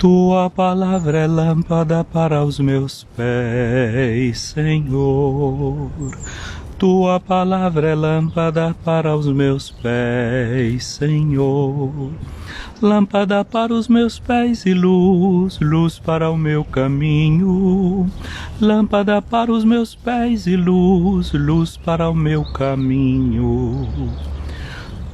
Tua palavra é lâmpada para os meus pés, Senhor. Tua palavra é lâmpada para os meus pés, Senhor. Lâmpada para os meus pés e luz, luz para o meu caminho. Lâmpada para os meus pés e luz, luz para o meu caminho.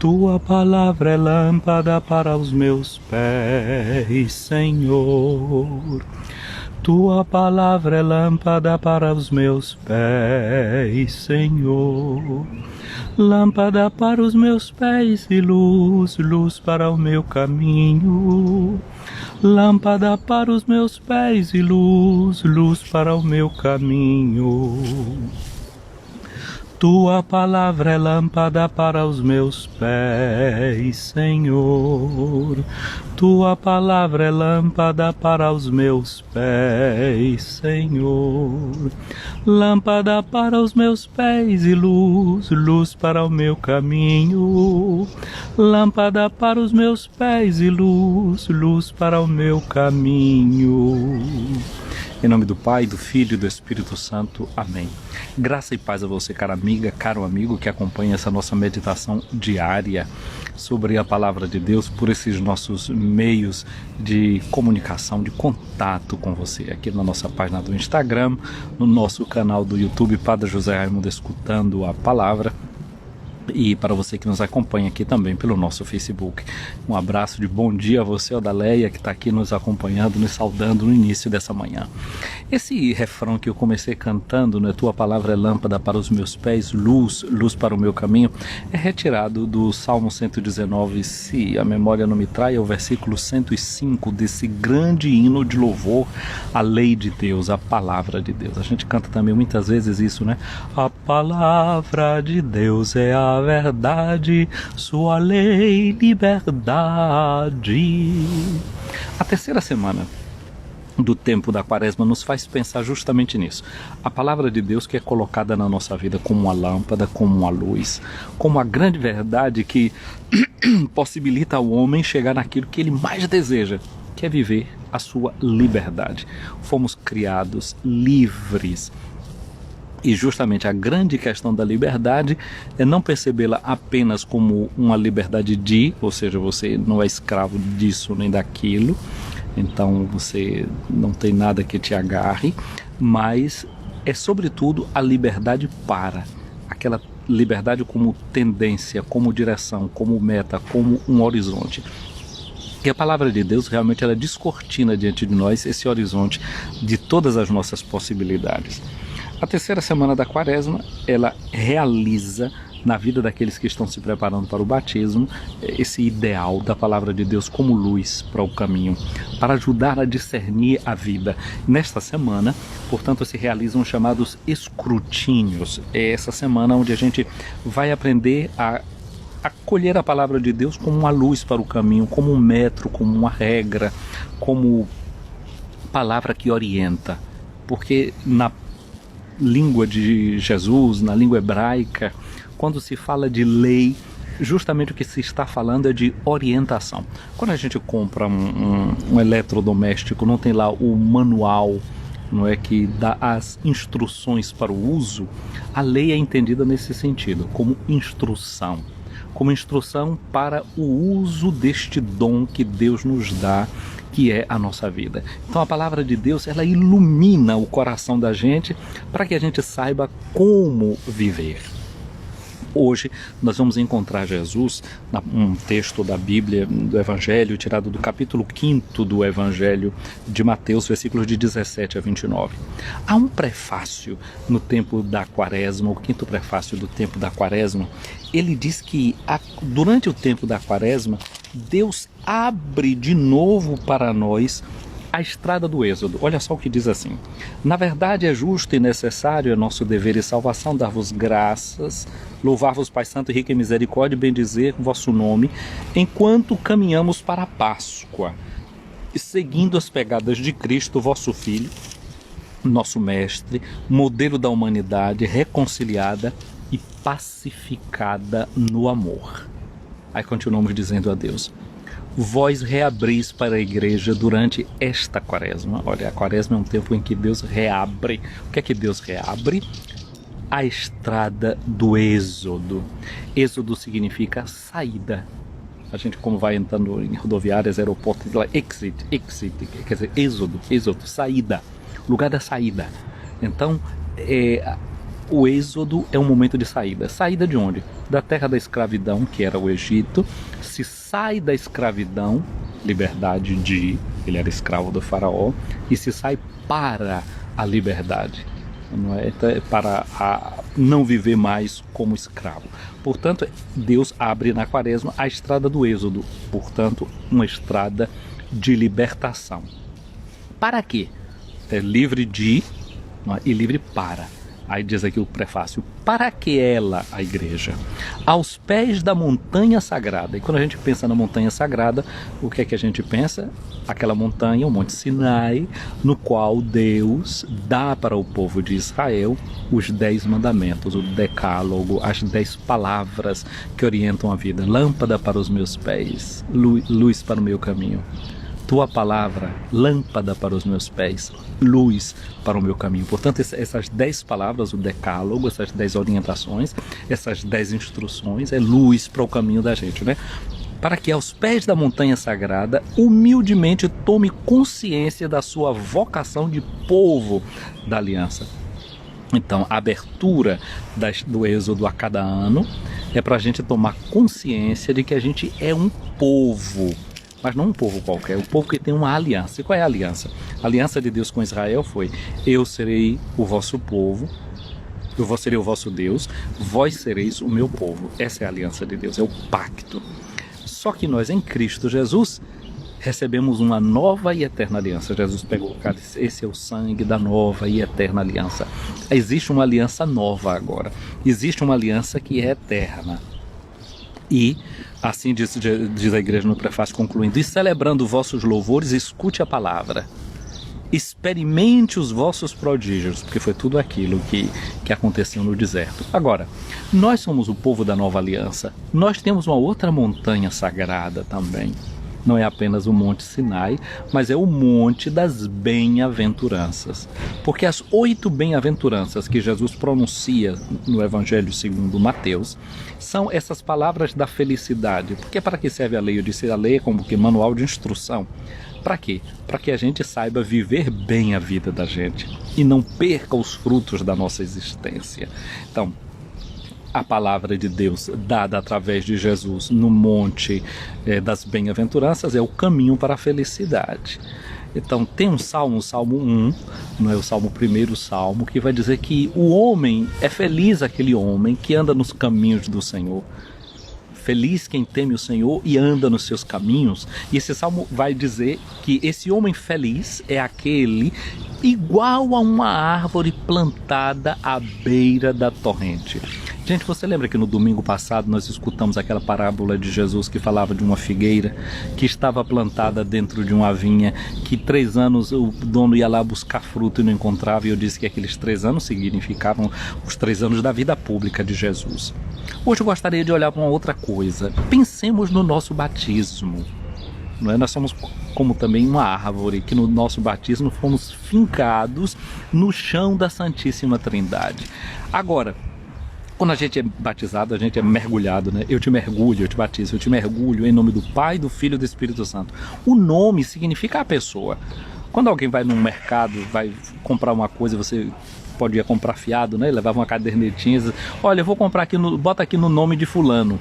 Tua palavra é lâmpada para os meus pés, Senhor. Tua palavra é lâmpada para os meus pés, Senhor. Lâmpada para os meus pés e luz, luz para o meu caminho. Lâmpada para os meus pés e luz, luz para o meu caminho. Tua palavra é lâmpada para os meus pés, Senhor. Tua palavra é lâmpada para os meus pés, Senhor. Lâmpada para os meus pés e luz, luz para o meu caminho. Lâmpada para os meus pés e luz, luz para o meu caminho. Em nome do Pai, do Filho e do Espírito Santo. Amém. Graça e paz a você, cara amiga, caro amigo que acompanha essa nossa meditação diária sobre a Palavra de Deus por esses nossos meios de comunicação, de contato com você. Aqui na nossa página do Instagram, no nosso canal do YouTube, Padre José Raimundo Escutando a Palavra. E para você que nos acompanha aqui também pelo nosso Facebook. Um abraço de bom dia a você, Odaleia, que está aqui nos acompanhando, nos saudando no início dessa manhã. Esse refrão que eu comecei cantando, né, Tua palavra é lâmpada para os meus pés, luz, luz para o meu caminho, é retirado do Salmo 119, se a memória não me trai, é o versículo 105 desse grande hino de louvor à lei de Deus, à palavra de Deus. A gente canta também muitas vezes isso, né? A palavra de Deus é a verdade, sua lei, liberdade. A terceira semana do tempo da Quaresma nos faz pensar justamente nisso. A palavra de Deus que é colocada na nossa vida como uma lâmpada, como uma luz, como a grande verdade que possibilita ao homem chegar naquilo que ele mais deseja, que é viver a sua liberdade. Fomos criados livres. E justamente a grande questão da liberdade é não percebê-la apenas como uma liberdade de, ou seja, você não é escravo disso nem daquilo, então você não tem nada que te agarre, mas é sobretudo a liberdade para, aquela liberdade como tendência, como direção, como meta, como um horizonte. E a palavra de Deus realmente ela descortina diante de nós esse horizonte de todas as nossas possibilidades. A terceira semana da Quaresma, ela realiza na vida daqueles que estão se preparando para o batismo esse ideal da palavra de Deus como luz para o caminho, para ajudar a discernir a vida. Nesta semana, portanto, se realizam os chamados escrutínios. É essa semana onde a gente vai aprender a acolher a palavra de Deus como uma luz para o caminho, como um metro, como uma regra, como palavra que orienta. Porque na língua de Jesus, na língua hebraica, quando se fala de lei, justamente o que se está falando é de orientação. Quando a gente compra um eletrodoméstico, não tem lá o manual, não é, que dá as instruções para o uso, a lei é entendida nesse sentido, como instrução para o uso deste dom que Deus nos dá, que é a nossa vida. Então a palavra de Deus, ela ilumina o coração da gente para que a gente saiba como viver. Hoje nós vamos encontrar Jesus, um texto da Bíblia, do Evangelho, tirado do capítulo 5 do Evangelho de Mateus, versículos de 17 a 29. Há um prefácio no tempo da Quaresma, o quinto prefácio do tempo da Quaresma, ele diz que durante o tempo da Quaresma, Deus abre de novo para nós a estrada do Êxodo. Olha só o que diz assim: na verdade é justo e necessário, é nosso dever e salvação dar-vos graças, louvar-vos Pai Santo, rico em misericórdia, e bendizer vosso nome, enquanto caminhamos para a Páscoa, e seguindo as pegadas de Cristo, vosso Filho, nosso Mestre, modelo da humanidade, reconciliada e pacificada no amor. Aí continuamos dizendo a Deus: vós reabris para a igreja durante esta quaresma. Olha, a quaresma é um tempo em que Deus reabre. O que é que Deus reabre? A estrada do êxodo. Êxodo significa saída. A gente, como vai entrando em rodoviárias, aeroportos, exit, quer dizer, êxodo, saída, lugar da saída. Então, o êxodo é um momento de saída. Saída de onde? Da terra da escravidão, que era o Egito. Se sai da escravidão, liberdade ele era escravo do faraó, e se sai para a liberdade. Não é? Para não viver mais como escravo. Portanto, Deus abre na quaresma a estrada do êxodo, portanto, uma estrada de libertação. Para quê? É livre de, não é? E livre para. Aí diz aqui o prefácio: para que ela, a igreja, aos pés da montanha sagrada. E quando a gente pensa na montanha sagrada, o que é que a gente pensa? Aquela montanha, o Monte Sinai, no qual Deus dá para o povo de Israel os 10 mandamentos, o decálogo, as 10 palavras que orientam a vida. Lâmpada para os meus pés, luz para o meu caminho. Tua palavra, lâmpada para os meus pés, luz para o meu caminho. Portanto, essas 10 palavras, o decálogo, essas 10 orientações, essas 10 instruções, é luz para o caminho da gente, né? Para que aos pés da montanha sagrada, humildemente tome consciência da sua vocação de povo da aliança. Então, a abertura do êxodo a cada ano é para a gente tomar consciência de que a gente é um povo. Mas não um povo qualquer, um povo que tem uma aliança. E qual é a aliança? A aliança de Deus com Israel foi: eu serei o vosso povo, eu serei o vosso Deus, vós sereis o meu povo. Essa é a aliança de Deus, é o pacto. Só que nós, em Cristo Jesus, recebemos uma nova e eterna aliança. Jesus pegou o cálice: esse é o sangue da nova e eterna aliança. Existe uma aliança nova agora. Existe uma aliança que é eterna. E assim diz a igreja no prefácio, concluindo: e celebrando vossos louvores, escute a palavra, experimente os vossos prodígios, porque foi tudo aquilo que aconteceu no deserto. Agora, nós somos o povo da nova aliança. Nós temos uma outra montanha sagrada também. Não é apenas o Monte Sinai, mas é o Monte das Bem-aventuranças. Porque as 8 bem-aventuranças que Jesus pronuncia no Evangelho segundo Mateus são essas palavras da felicidade. Porque para que serve a lei? Eu disse, a lei é como que manual de instrução. Para quê? Para que a gente saiba viver bem a vida da gente e não perca os frutos da nossa existência. Então, a palavra de Deus dada através de Jesus no monte das bem-aventuranças é o caminho para a felicidade. Então tem um salmo, o Salmo 1, não é o Salmo, o primeiro Salmo, que vai dizer que o homem, é feliz aquele homem que anda nos caminhos do Senhor. Feliz quem teme o Senhor e anda nos seus caminhos. E esse salmo vai dizer que esse homem feliz é aquele igual a uma árvore plantada à beira da torrente. Gente, você lembra que no domingo passado nós escutamos aquela parábola de Jesus que falava de uma figueira que estava plantada dentro de uma vinha, que 3 anos o dono ia lá buscar fruto e não encontrava, e eu disse que aqueles 3 anos significavam os 3 anos da vida pública de Jesus. Hoje eu gostaria de olhar para uma outra coisa. Pensemos no nosso batismo. Não é? Nós somos como também uma árvore, que no nosso batismo fomos fincados no chão da Santíssima Trindade. Agora, quando a gente é batizado, a gente é mergulhado, né? Eu te mergulho, eu te batizo, eu te mergulho em nome do Pai, do Filho e do Espírito Santo. O nome significa a pessoa. Quando alguém vai num mercado, vai comprar uma coisa, você podia comprar fiado, né? Levava uma cadernetinha e diz, olha, eu vou comprar aqui, bota aqui no nome de fulano.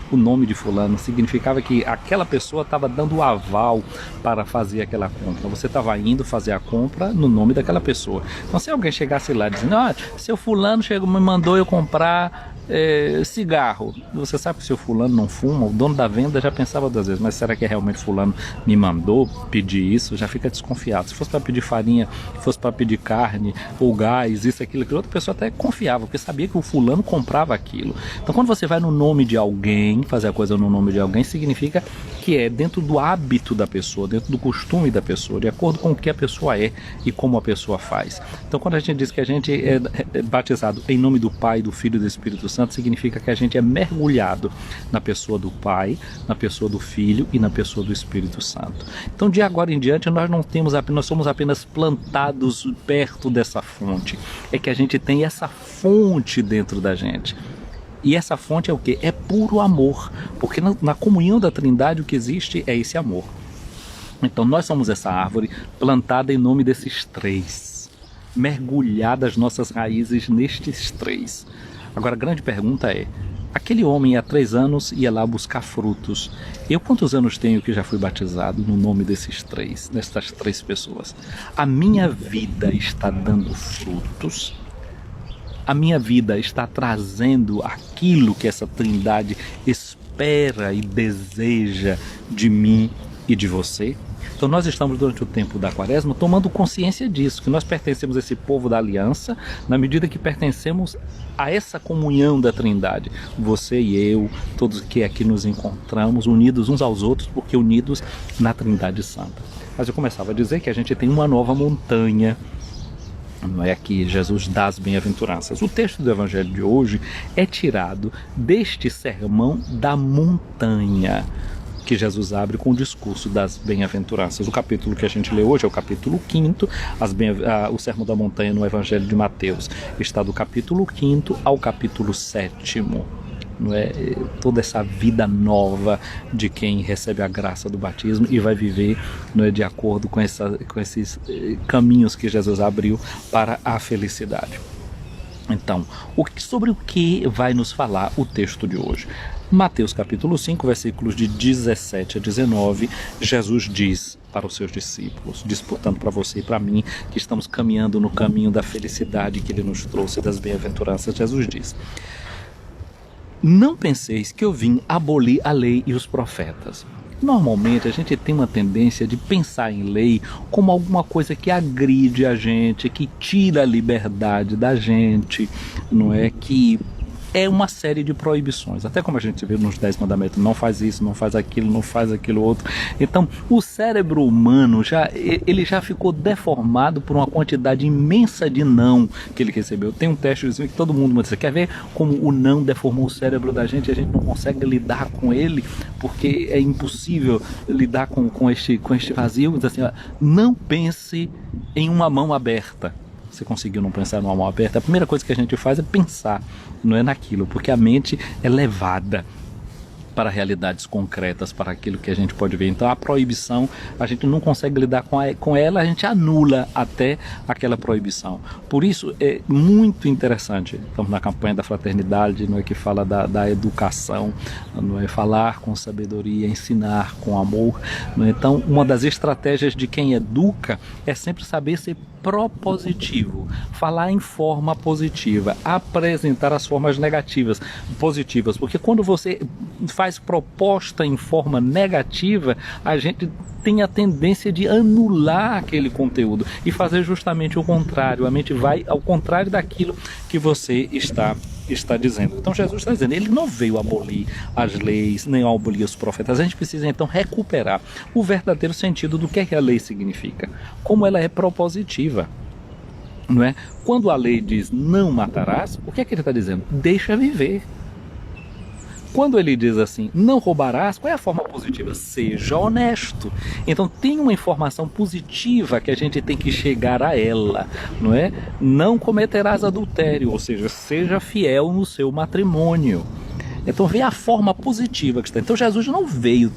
O nome de fulano significava que aquela pessoa estava dando o aval para fazer aquela compra. Você estava indo fazer a compra no nome daquela pessoa. Então, se alguém chegasse lá dizendo, seu fulano me mandou eu comprar cigarro. Você sabe que o seu fulano não fuma, o dono da venda já pensava 2 vezes, mas será que realmente fulano me mandou pedir isso? Já fica desconfiado. Se fosse para pedir farinha, se fosse para pedir carne ou gás, isso, aquilo, outra pessoa até confiava, porque sabia que o fulano comprava aquilo. Então, quando você vai no nome de alguém, fazer a coisa no nome de alguém, significa que é dentro do hábito da pessoa, dentro do costume da pessoa, de acordo com o que a pessoa é e como a pessoa faz. Então, quando a gente diz que a gente é batizado em nome do Pai, do Filho e do Espírito Santo, Santo significa que a gente é mergulhado na pessoa do Pai, na pessoa do Filho e na pessoa do Espírito Santo. Então, de agora em diante, nós somos apenas plantados perto dessa fonte. É que a gente tem essa fonte dentro da gente. E essa fonte é o quê? É puro amor, porque na comunhão da Trindade o que existe é esse amor. Então nós somos essa árvore plantada em nome desses três, mergulhadas nossas raízes nestes três. Agora a grande pergunta é, aquele homem há 3 anos ia lá buscar frutos. Eu quantos anos tenho que já fui batizado no nome dessas três pessoas? A minha vida está dando frutos? A minha vida está trazendo aquilo que essa Trindade espera e deseja de mim e de você? Então nós estamos durante o tempo da Quaresma tomando consciência disso, que nós pertencemos a esse povo da aliança, na medida que pertencemos a essa comunhão da Trindade. Você e eu, todos que aqui nos encontramos, unidos uns aos outros, porque unidos na Trindade Santa. Mas eu começava a dizer que a gente tem uma nova montanha, não é que Jesus dá as bem-aventuranças. O texto do Evangelho de hoje é tirado deste sermão da montanha, que Jesus abre com o discurso das bem-aventuranças. O capítulo que a gente lê hoje é o capítulo 5º, o Sermão da Montanha no Evangelho de Mateus está do capítulo 5º ao capítulo 7º. Não é? Toda essa vida nova de quem recebe a graça do batismo e vai viver, não é, de acordo com esses caminhos que Jesus abriu para a felicidade. Então, sobre o que vai nos falar o texto de hoje? Mateus capítulo 5, versículos de 17 a 19, Jesus diz para os seus discípulos, disputando para você e para mim, que estamos caminhando no caminho da felicidade que Ele nos trouxe, das bem-aventuranças. Jesus diz: não penseis que eu vim abolir a lei e os profetas. Normalmente a gente tem uma tendência de pensar em lei como alguma coisa que agride a gente, que tira a liberdade da gente, não é? Que é uma série de proibições, até como a gente vê nos 10 mandamentos, não faz isso, não faz aquilo outro. Então o cérebro humano ele já ficou deformado por uma quantidade imensa de não que ele recebeu. Tem um testezinho que todo mundo diz: quer ver como o não deformou o cérebro da gente e a gente não consegue lidar com ele, porque é impossível lidar com este vazio. Diz assim, ó, não pense em uma mão aberta. Você conseguiu não pensar numa mão aberta? A primeira coisa que a gente faz é pensar, não é naquilo, porque a mente é levada para realidades concretas, para aquilo que a gente pode ver. Então a proibição, a gente não consegue lidar com ela, a gente anula até aquela proibição. Por isso é muito interessante, estamos na campanha da fraternidade, não é, que fala da educação, não é, falar com sabedoria, ensinar com amor, não é? Então uma das estratégias de quem educa é sempre saber ser propositivo, falar em forma positiva, apresentar as formas positivas, porque quando você faz proposta em forma negativa, a gente tem a tendência de anular aquele conteúdo e fazer justamente o contrário. A mente vai ao contrário daquilo que você está dizendo. Então Jesus está dizendo, ele não veio abolir as leis, nem abolir os profetas. A gente precisa então recuperar o verdadeiro sentido do que é que a lei significa, como ela é propositiva, não é? Quando a lei diz não matarás, o que é que ele está dizendo? Deixa viver. Quando ele diz assim, não roubarás, qual é a forma positiva? Seja honesto. Então tem uma informação positiva que a gente tem que chegar a ela, não é? Não cometerás adultério, ou seja, seja fiel no seu matrimônio. Então vê a forma positiva que está. Então Jesus não veio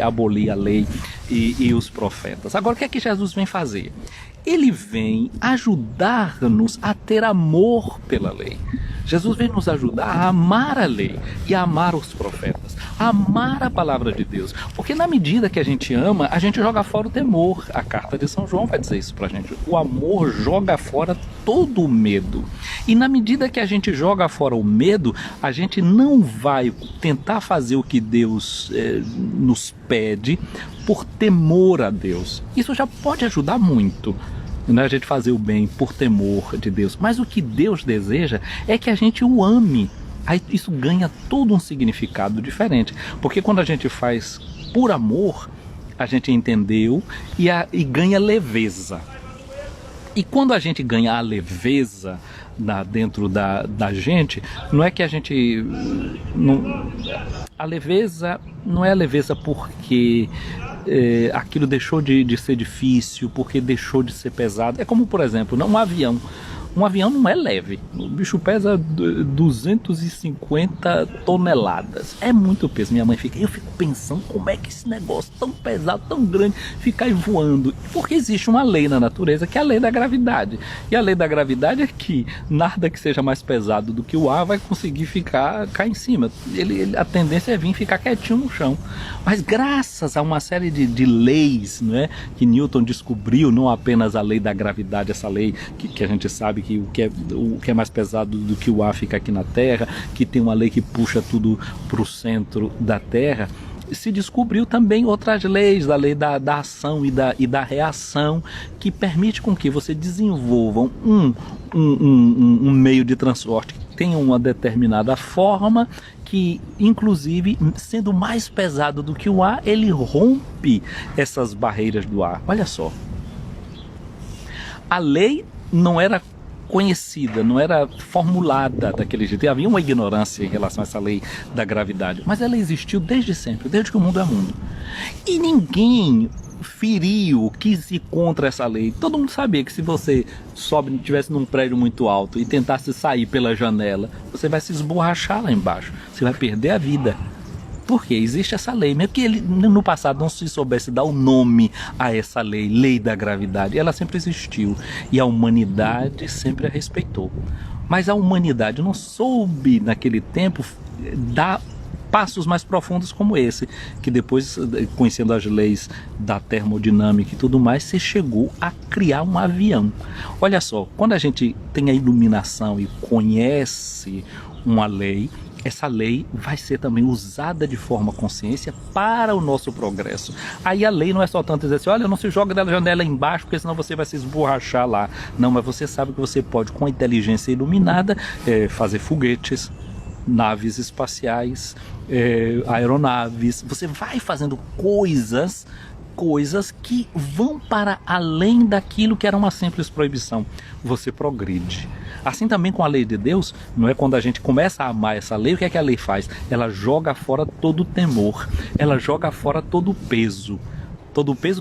abolir a lei e os profetas. Agora o que é que Jesus vem fazer? Ele vem ajudar-nos a ter amor pela lei. Jesus vem nos ajudar a amar a lei e a amar os profetas, a amar a palavra de Deus. Porque na medida que a gente ama, a gente joga fora o temor. A carta de São João vai dizer isso pra gente. O amor joga fora todo o medo. E na medida que a gente joga fora o medo, a gente não vai tentar fazer o que Deus nos pede por temor a Deus. Isso já pode ajudar muito, não é, a gente fazer o bem por temor de Deus. Mas o que Deus deseja é que a gente o ame. Aí isso ganha todo um significado diferente. Porque quando a gente faz por amor, a gente entendeu e ganha leveza. E quando a gente ganha a leveza dentro da gente, não é que a gente... Não, a leveza não é a leveza porque aquilo deixou de ser difícil, porque deixou de ser pesado. É como, por exemplo, um avião. Um avião não é leve, o bicho pesa 250 toneladas, é muito peso. Eu fico pensando como é que esse negócio tão pesado, tão grande, fica aí voando. Porque existe uma lei na natureza, que é a lei da gravidade. E a lei da gravidade é que nada que seja mais pesado do que o ar vai conseguir cá em cima. A tendência é vir ficar quietinho no chão. Mas graças a uma série de leis, não é, que Newton descobriu, não apenas a lei da gravidade, essa lei que a gente sabe que o que é mais pesado do que o ar fica aqui na Terra, que tem uma lei que puxa tudo para o centro da Terra, se descobriu também outras leis, a lei da ação e da reação, que permite com que você desenvolva um meio de transporte que tenha uma determinada forma, que inclusive sendo mais pesado do que o ar, ele rompe essas barreiras do ar. Olha só, a lei não era conhecida, não era formulada daquele jeito. E havia uma ignorância em relação a essa lei da gravidade, mas ela existiu desde sempre, desde que o mundo é mundo. E ninguém feriu, quis ir contra essa lei. Todo mundo sabia que se você estivesse num prédio muito alto e tentasse sair pela janela, você vai se esborrachar lá embaixo, você vai perder a vida. Porque existe essa lei, mesmo que ele no passado não se soubesse dar o nome a essa lei, lei da gravidade, ela sempre existiu e a humanidade sempre a respeitou. Mas a humanidade não soube naquele tempo dar passos mais profundos como esse, que depois, conhecendo as leis da termodinâmica e tudo mais, se chegou a criar um avião. Olha só, quando a gente tem a iluminação e conhece uma lei, essa lei vai ser também usada de forma consciência para o nosso progresso. Aí a lei não é só tanto dizer assim, olha, não se joga da janela embaixo, porque senão você vai se esborrachar lá. Não, mas você sabe que você pode, com a inteligência iluminada, fazer foguetes, naves espaciais, aeronaves. Você vai fazendo coisas que vão para além daquilo que era uma simples proibição. Você progride. Assim também com a lei de Deus, não é? Quando a gente começa a amar essa lei, o que é que a lei faz? Ela joga fora todo o temor, ela joga fora todo o peso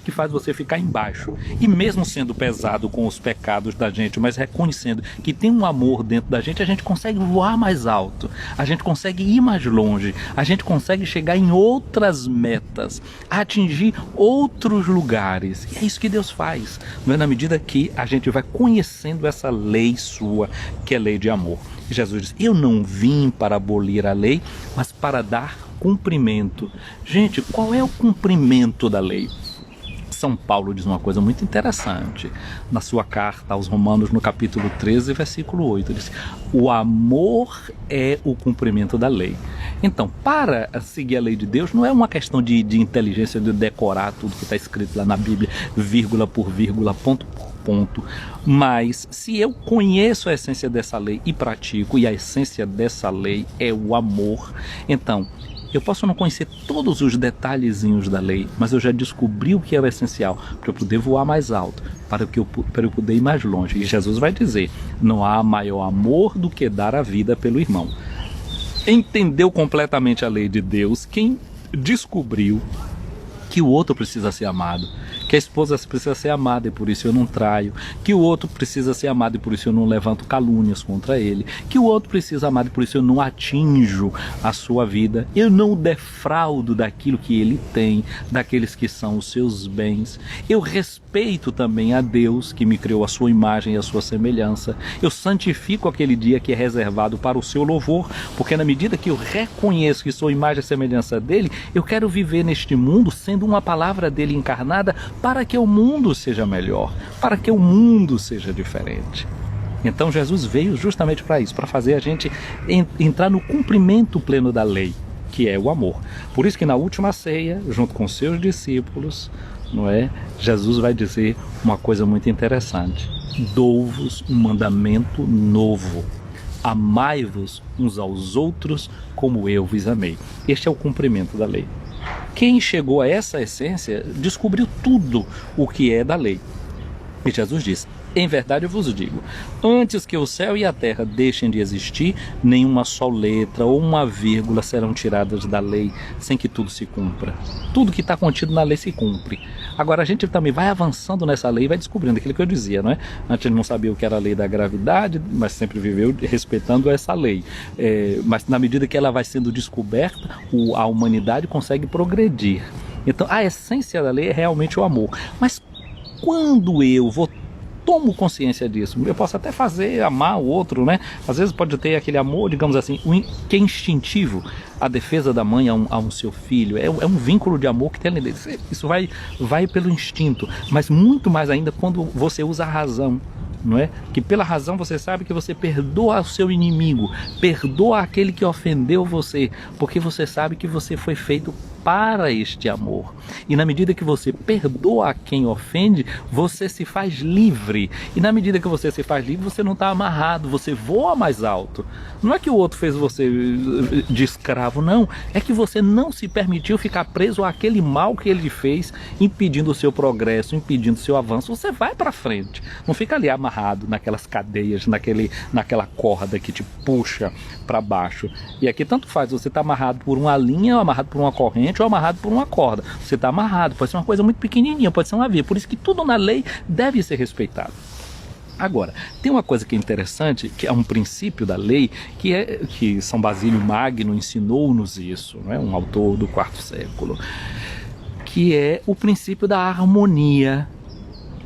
que faz você ficar embaixo. E mesmo sendo pesado com os pecados da gente, mas reconhecendo que tem um amor dentro da gente, a gente consegue voar mais alto, a gente consegue ir mais longe, a gente consegue chegar em outras metas, atingir outros lugares. E é isso que Deus faz, não é? Na medida que a gente vai conhecendo essa lei sua, que é lei de amor. E Jesus diz, eu não vim para abolir a lei, mas para dar cumprimento. Gente, qual é o cumprimento da lei? São Paulo diz uma coisa muito interessante na sua carta aos Romanos, no capítulo 13, versículo 8, diz, o amor é o cumprimento da lei. Então, para seguir a lei de Deus, não é uma questão de inteligência, de decorar tudo que está escrito lá na Bíblia, vírgula por vírgula, ponto por ponto, mas se eu conheço a essência dessa lei e pratico, e a essência dessa lei é o amor, então eu posso não conhecer todos os detalhezinhos da lei, mas eu já descobri o que é o essencial para eu poder voar mais alto, para eu poder ir mais longe. E Jesus vai dizer, não há maior amor do que dar a vida pelo irmão. Entendeu completamente a lei de Deus quem descobriu que o outro precisa ser amado, que a esposa precisa ser amada e por isso eu não traio, que o outro precisa ser amado e por isso eu não levanto calúnias contra ele, que o outro precisa ser amado e por isso eu não atinjo a sua vida, eu não o defraudo daquilo que ele tem, daqueles que são os seus bens, eu respeito também a Deus que me criou a sua imagem e a sua semelhança, eu santifico aquele dia que é reservado para o seu louvor, porque na medida que eu reconheço que sou imagem e semelhança dele, eu quero viver neste mundo sendo uma palavra dele encarnada, para que o mundo seja melhor, para que o mundo seja diferente. Então Jesus veio justamente para isso, para fazer a gente entrar no cumprimento pleno da lei, que é o amor. Por isso que na última ceia, junto com seus discípulos, não é? Jesus vai dizer uma coisa muito interessante. Dou-vos um mandamento novo. Amai-vos uns aos outros como eu vos amei. Este é o cumprimento da lei. Quem chegou a essa essência descobriu tudo o que é da lei. E Jesus diz, Em verdade eu vos digo, antes que o céu e a terra deixem de existir, nenhuma só letra ou uma vírgula serão tiradas da lei sem que tudo se cumpra. Tudo que está contido na lei se cumpre. Agora a gente também vai avançando nessa lei e vai descobrindo aquilo que eu dizia, não é? Antes ele não sabia o que era a lei da gravidade, mas sempre viveu respeitando essa lei. Mas na medida que ela vai sendo descoberta, a humanidade consegue progredir. Então a essência da lei é realmente o amor. Mas quando eu tomo consciência disso, eu posso até amar o outro, né? Às vezes pode ter aquele amor, digamos assim, que é instintivo, a defesa da mãe a um seu filho, é um vínculo de amor que tem ali dentro. Isso vai pelo instinto, mas muito mais ainda quando você usa a razão, não é? Que pela razão você sabe que você perdoa o seu inimigo, perdoa aquele que ofendeu você, porque você sabe que você foi feito para este amor. E na medida que você perdoa a quem ofende, você se faz livre. E na medida que você se faz livre, você não está amarrado, você voa mais alto. Não é que o outro fez você de escravo, não. É que você não se permitiu ficar preso àquele mal que ele fez, impedindo o seu progresso, impedindo o seu avanço. Você vai para frente. Não fica ali amarrado naquelas cadeias, naquela corda que te puxa para baixo. E aqui tanto faz, você está amarrado por uma linha, ou amarrado por uma corrente, ou amarrado por uma corda. Você está amarrado, pode ser uma coisa muito pequenininha, pode ser uma via. Por isso que tudo na lei deve ser respeitado. Agora, tem uma coisa que é interessante, que é um princípio da lei, que São Basílio Magno ensinou-nos isso, não é? Um autor do quarto século, que é o princípio da harmonia.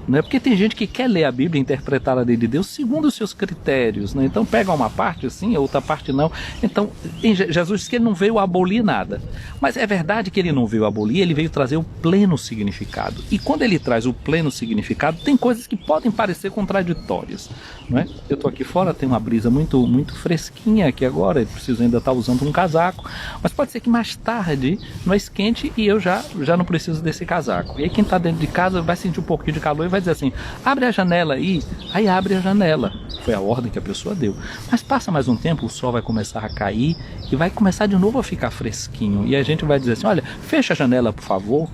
Não é? Porque tem gente que quer ler a Bíblia e interpretar a lei de Deus segundo os seus critérios, né? Então pega uma parte assim, a outra parte não. Então Jesus disse que ele não veio abolir nada, mas é verdade que ele não veio abolir, ele veio trazer o pleno significado. E quando ele traz o pleno significado, tem coisas que podem parecer contraditórias, não é? Eu estou aqui fora, tem uma brisa muito, muito fresquinha aqui agora, eu preciso ainda estar usando um casaco, mas pode ser que mais tarde não esquente e eu já não preciso desse casaco. E aí quem está dentro de casa vai sentir um pouquinho de calor e vai dizer assim, abre a janela aí abre a janela, foi a ordem que a pessoa deu, mas passa mais um tempo, o sol vai começar a cair e vai começar de novo a ficar fresquinho, e a gente vai dizer assim, olha, fecha a janela por favor.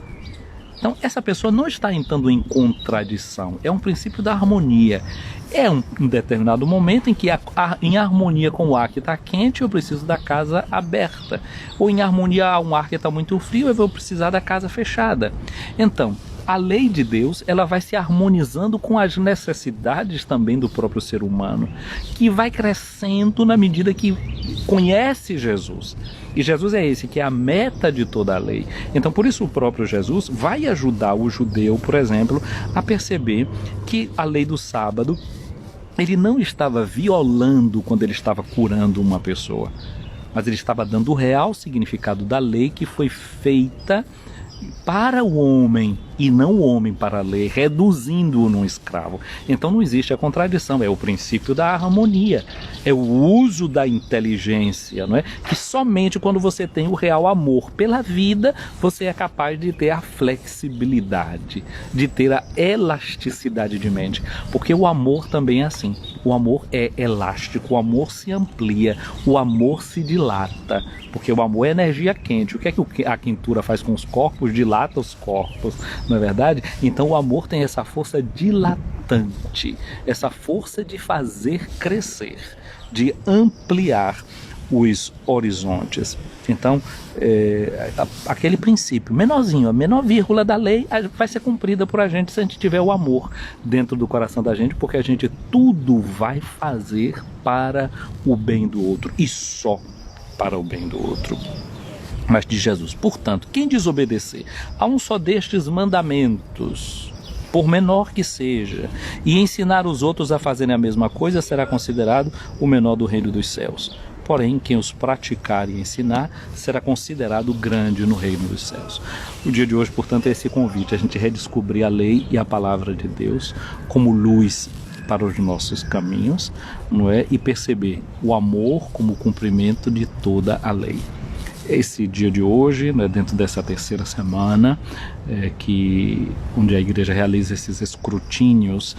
Então essa pessoa não está entrando em contradição, é um princípio da harmonia. É um determinado momento em que em harmonia com o ar que está quente eu preciso da casa aberta, ou em harmonia a um ar que está muito frio eu vou precisar da casa fechada. Então a lei de Deus, ela vai se harmonizando com as necessidades também do próprio ser humano, que vai crescendo na medida que conhece Jesus. E Jesus é esse que é a meta de toda a lei. Então por isso o próprio Jesus vai ajudar o judeu, por exemplo, a perceber que a lei do sábado, ele não estava violando quando ele estava curando uma pessoa, mas ele estava dando o real significado da lei que foi feita para o homem e não o homem para a lei, reduzindo-o num escravo. Então não existe a contradição, é o princípio da harmonia, é o uso da inteligência, não é? Que somente quando você tem o real amor pela vida, você é capaz de ter a flexibilidade, de ter a elasticidade de mente, porque o amor também é assim, o amor é elástico, o amor se amplia, o amor se dilata, porque o amor é energia quente. O que é que a quentura faz com os corpos? Dilata os corpos, não é verdade? Então o amor tem essa força dilatante, essa força de fazer crescer, de ampliar os horizontes. Então aquele princípio menorzinho, a menor vírgula da lei vai ser cumprida por a gente se a gente tiver o amor dentro do coração da gente, porque a gente tudo vai fazer para o bem do outro e só para o bem do outro. Mas de Jesus, portanto, quem desobedecer a um só destes mandamentos, por menor que seja, e ensinar os outros a fazerem a mesma coisa, será considerado o menor do reino dos céus. Porém, quem os praticar e ensinar será considerado grande no reino dos céus. O dia de hoje, portanto, é esse convite, a gente redescobrir a lei e a palavra de Deus como luz para os nossos caminhos, não é? E perceber o amor como cumprimento de toda a lei. esse dia de hoje, né, dentro dessa terceira semana, onde a igreja realiza esses escrutínios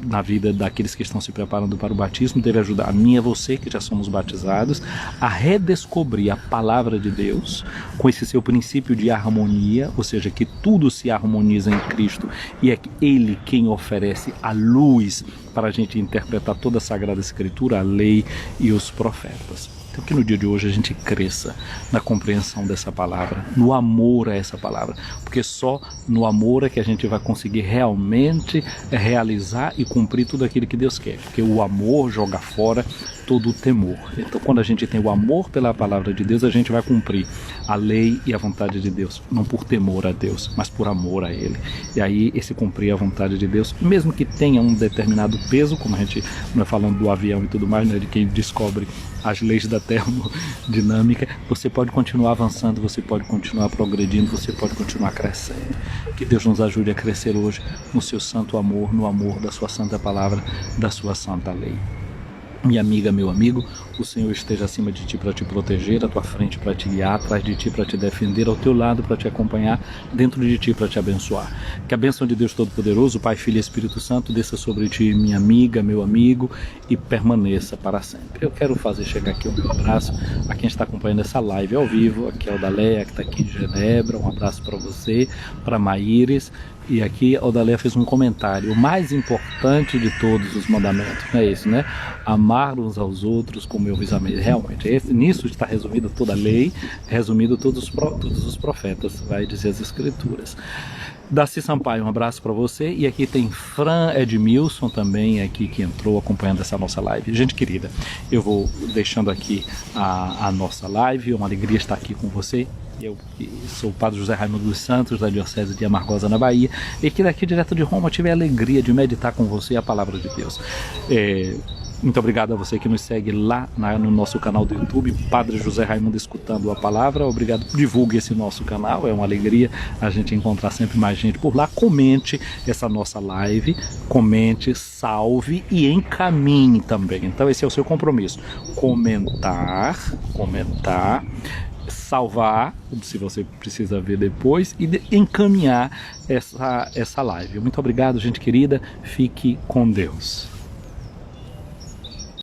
na vida daqueles que estão se preparando para o batismo, deve ajudar a mim e a você, que já somos batizados, a redescobrir a palavra de Deus com esse seu princípio de harmonia, ou seja, que tudo se harmoniza em Cristo e é Ele quem oferece a luz para a gente interpretar toda a Sagrada Escritura, a lei e os profetas. Então que no dia de hoje a gente cresça na compreensão dessa palavra, no amor a essa palavra, porque só no amor é que a gente vai conseguir realmente realizar e cumprir tudo aquilo que Deus quer, porque o amor joga fora todo o temor. Então quando a gente tem o amor pela palavra de Deus, a gente vai cumprir a lei e a vontade de Deus, não por temor a Deus, mas por amor a Ele. E aí esse cumprir a vontade de Deus, mesmo que tenha um determinado peso, como a gente não é falando do avião e tudo mais, né, de quem descobre as leis da termodinâmica, você pode continuar avançando, você pode continuar progredindo, você pode continuar crescendo. Que Deus nos ajude a crescer hoje no seu santo amor, no amor da sua santa palavra, da sua santa lei. Minha amiga, meu amigo, o Senhor esteja acima de ti para te proteger, à tua frente para te guiar, atrás de ti para te defender, ao teu lado para te acompanhar, dentro de ti para te abençoar. Que a bênção de Deus Todo-Poderoso, Pai, Filho e Espírito Santo, desça sobre ti, minha amiga, meu amigo, e permaneça para sempre. Eu quero fazer chegar aqui um abraço a quem está acompanhando essa live ao vivo, aqui é o Odaléia, que está aqui em Genebra, um abraço para você, para Maíris. E aqui a Odaléia fez um comentário: o mais importante de todos os mandamentos, não é esse, né? Amar uns aos outros como eu vos amei. Realmente, nisso está resumida toda a lei, resumido todos os profetas, vai dizer as Escrituras. Darcy Sampaio, um abraço para você. E aqui tem Fran Edmilson também aqui, que entrou acompanhando essa nossa live. Gente querida, eu vou deixando aqui a nossa live, é uma alegria estar aqui com você. Eu sou o Padre José Raimundo dos Santos, da Diocese de Amargosa, na Bahia, e que daqui direto de Roma eu tive a alegria de meditar com você a Palavra de Deus. Muito obrigado a você que nos segue lá no nosso canal do YouTube, Padre José Raimundo Escutando a Palavra. Obrigado, divulgue esse nosso canal, é uma alegria a gente encontrar sempre mais gente por lá. Comente essa nossa live, comente, salve e encaminhe também. Então esse é o seu compromisso: comentar, salvar, se você precisa ver depois, e encaminhar essa live. Muito obrigado, gente querida. Fique com Deus.